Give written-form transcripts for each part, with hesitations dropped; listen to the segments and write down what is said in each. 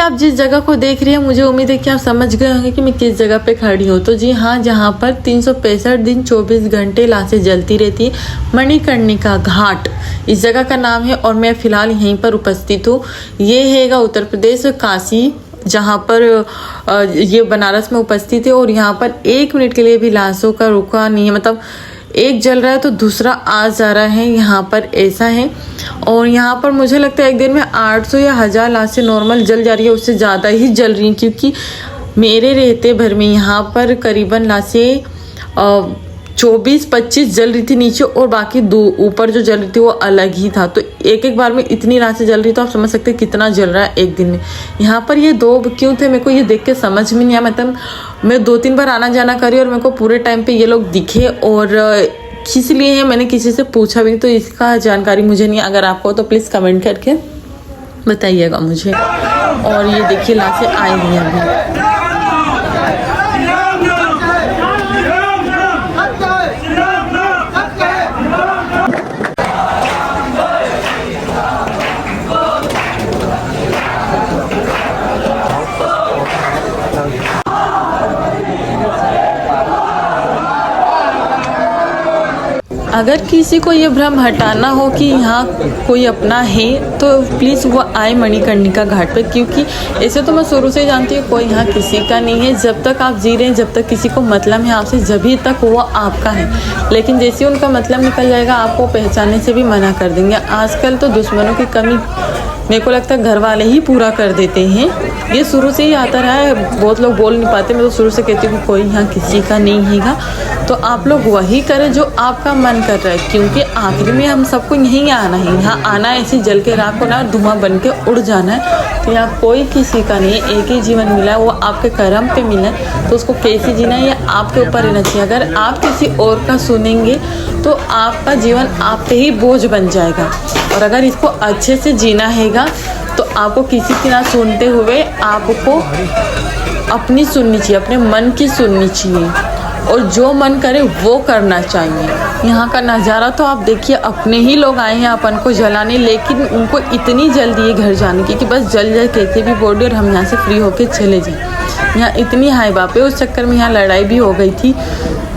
आप जिस जगह को देख रही हैं, मुझे उम्मीद है कि आप समझ गए होंगे कि मैं किस जगह पे खड़ी हूँ। तो जी हाँ, जहाँ पर 365 दिन 24 घंटे लाशें जलती रहती है, मणिकर्णिका घाट इस जगह का नाम है। और मैं फ़िलहाल यहीं पर उपस्थित हूँ। ये हैगा उत्तर प्रदेश काशी, जहाँ पर ये बनारस में उपस्थित है। और यहाँ पर 1 मिनट के लिए भी लाशों का रुका नहीं है, मतलब एक जल रहा है तो दूसरा आ जा रहा है, यहाँ पर ऐसा है। और यहाँ पर मुझे लगता है एक दिन में 800 या 1000 लाशें नॉर्मल जल जा रही है, उससे ज़्यादा ही जल रही हैं। क्योंकि मेरे रहते भर में यहाँ पर करीबन लाशें 24-25 जल रही थी नीचे, और बाकी 2 ऊपर जो जल रही थी वो अलग ही था। तो एक बार में इतनी लाशें जल रही, तो आप समझ सकते हैं कितना जल रहा है एक दिन में। यहाँ पर ये 2 क्यों थे, मेरे को ये देख के समझ में नहीं आया। मतलब मैं 2-3 बार आना जाना करी और मेरे को पूरे टाइम पे ये लोग दिखे, और किस लिए है मैंने किसी से पूछा भी, तो इसका जानकारी मुझे नहीं। अगर आपको तो प्लीज़ कमेंट करके बताइएगा मुझे। और ये देखिए लाशें आई हुई हैं अभी। अगर किसी को ये भ्रम हटाना हो कि यहाँ कोई अपना है, तो प्लीज़ वो आए मणिकर्णिका घाट पे। क्योंकि ऐसे तो मैं शुरू से जानती हूँ कोई यहाँ किसी का नहीं है। जब तक आप जी रहे हैं, जब तक किसी को मतलब है आपसे, जभी तक वो आपका है। लेकिन जैसे उनका मतलब निकल जाएगा, आपको पहचानने से भी मना कर देंगे। आजकल तो दुश्मनों की कमी मेरे को लगता है घर वाले ही पूरा कर देते हैं। ये शुरू से ही आता रहा है, बहुत लोग बोल नहीं पाते। मैं तो शुरू से कहती हूँ कोई यहाँ किसी का नहीं हैगा, तो आप लोग वही करें जो आपका मन कर रहा है। क्योंकि आखिर में हम सबको यहीं आना है, यहाँ आना ऐसे जल के राख होना, धुआं बन के उड़ जाना है। तो यहाँ कोई किसी का नहीं है, एक ही जीवन मिला है, वो आपके कर्म पे मिला है। तो उसको कैसे जीना है ये आपके ऊपर रहना चाहिए। अगर आप किसी और का सुनेंगे तो आपका जीवन आप पे ही बोझ बन जाएगा। और अगर इसको अच्छे से जीना हैगा, तो आपको किसी की ना सुनते हुए आपको अपनी सुननी चाहिए, अपने मन की सुननी चाहिए, और जो मन करे वो करना चाहिए। यहाँ का नज़ारा तो आप देखिए, अपने ही लोग आए हैं अपन को जलाने, लेकिन उनको इतनी जल्दी है घर जाने की कि बस जल जाए कैसे भी बॉडी, और हम यहाँ से फ्री होके चले जाएं। यहाँ इतनी हाई बाप है, उस चक्कर में यहाँ लड़ाई भी हो गई थी।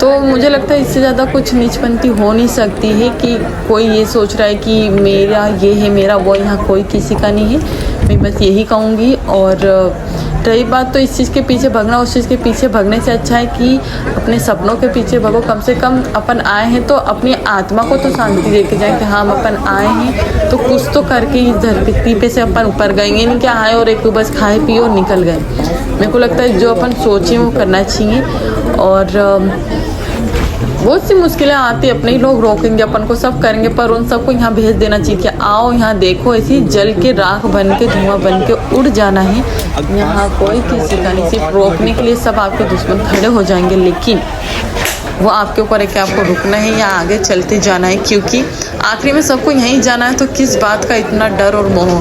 तो मुझे लगता है इससे ज़्यादा कुछ नीचपंथी हो नहीं सकती है कि कोई ये सोच रहा है कि मेरा ये है, मेरा वो। यहाँ कोई किसी का नहीं है, मैं बस यही कहूँगी। और रही बात तो इस चीज़ के पीछे भागना, उस चीज़ के पीछे भागने से अच्छा है कि अपने सपनों के पीछे भागो। कम से कम अपन आए हैं तो अपनी आत्मा को तो शांति दे के जाए कि हाँ, हम अपन आए हैं तो कुछ तो करके इस धरती पे से अपन ऊपर गएंगे। नहीं क्या आए और एक बस खाए पिए और निकल गए। मेरे को लगता है जो अपन सोचें वो करना चाहिए। और बहुत सी मुश्किलें आती है, अपने ही लोग रोकेंगे, अपन को सब करेंगे, पर उन सबको यहाँ भेज देना चाहिए कि आओ यहाँ देखो, ऐसी जल के राख बन के धुआं बन के उड़ जाना है। यहाँ कोई किसी का नहीं, सिर्फ रोकने के लिए सब आपके दुश्मन खड़े हो जाएंगे, लेकिन वो आपके ऊपर है कि आपको रुकना है या आगे चलते जाना है। क्योंकि आखिरी में सबको यहीं जाना है, तो किस बात का इतना डर और मोह।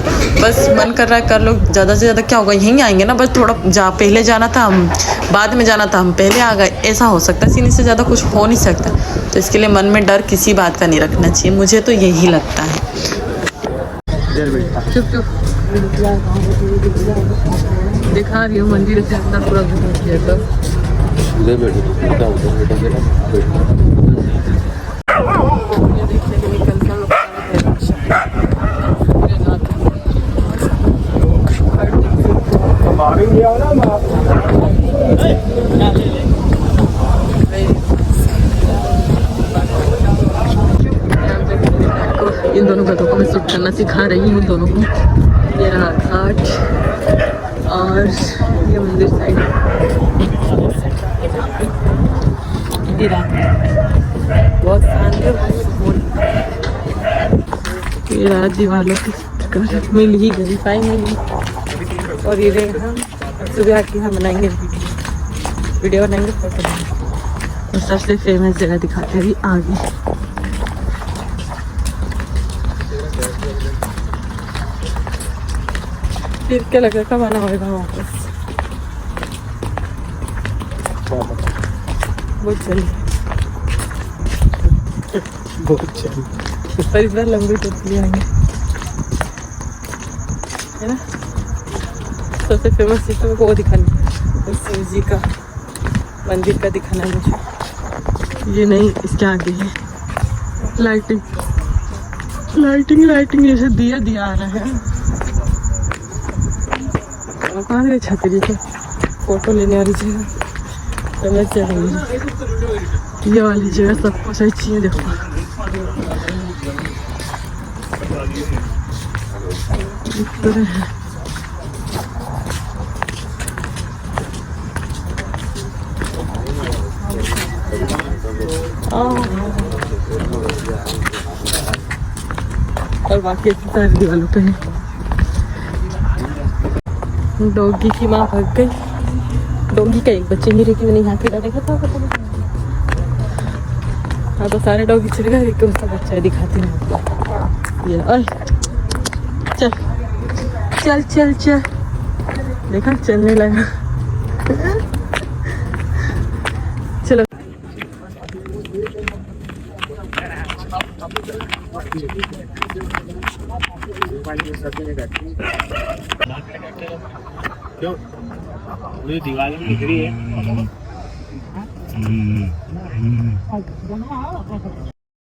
बस मन कर रहा है कर लो, ज़्यादा से ज़्यादा क्या होगा, यहीं आएंगे ना। बस थोड़ा पहले जाना था, हम बाद में जाना था, हम पहले आ गए, ऐसा हो सकता है। सीने से ज़्यादा कुछ हो नहीं सकता। तो इसके लिए मन में डर किसी बात का नहीं रखना चाहिए, मुझे तो यही लगता है। दिखा रही हूँ मंदिर से अंदर पूरा घूम किया। इन दोनों गधों को मैं शूट करना सिखा रही हूँ, दोनों को। ये रहा घाट और ये मंदिर साइड, बहुत शानदार। ये रहा दीवारों की मिल ही गई, पाई मिली। और ये देखा सुबह आके हम बनाएंगे वीडियो बनाएंगे, फोटो बनाएंगे। और सबसे फेमस जगह दिखाते हैं आगे। फिर क्या लगा कब आना होगा वापस, बहुत जल्दी, बहुत जल्दी। पर इस बार लंबी टोपी आएंगे, है ना। सबसे फेमस चीज़ तो वो दिखाना, शिव जी का मंदिर का दिखाना है मुझे। ये नहीं, इसके आगे है लाइटिंग लाइटिंग लाइटिंग, जैसे दिया दिया आ रहा है। और कहाँ गए छतरी से फोटो लेने वाली जगह, तो मैं चलेंगे ये वाली जगह, सबको सही चाहिए। देखो और बाकी सारी दीवारों पे है। डॉगी की माँ भाग गई, डॉगी का एक बच्चे मेरे की नहीं हाथी डालेगा था पता नहीं। हाँ तो सारे डॉगी चले गए, एक उसका बच्चा दिखाती हूँ ये। और चल चल चल चल, देखा चलने लगा। चलो क्यों मुझे दीवार में दिख रही है।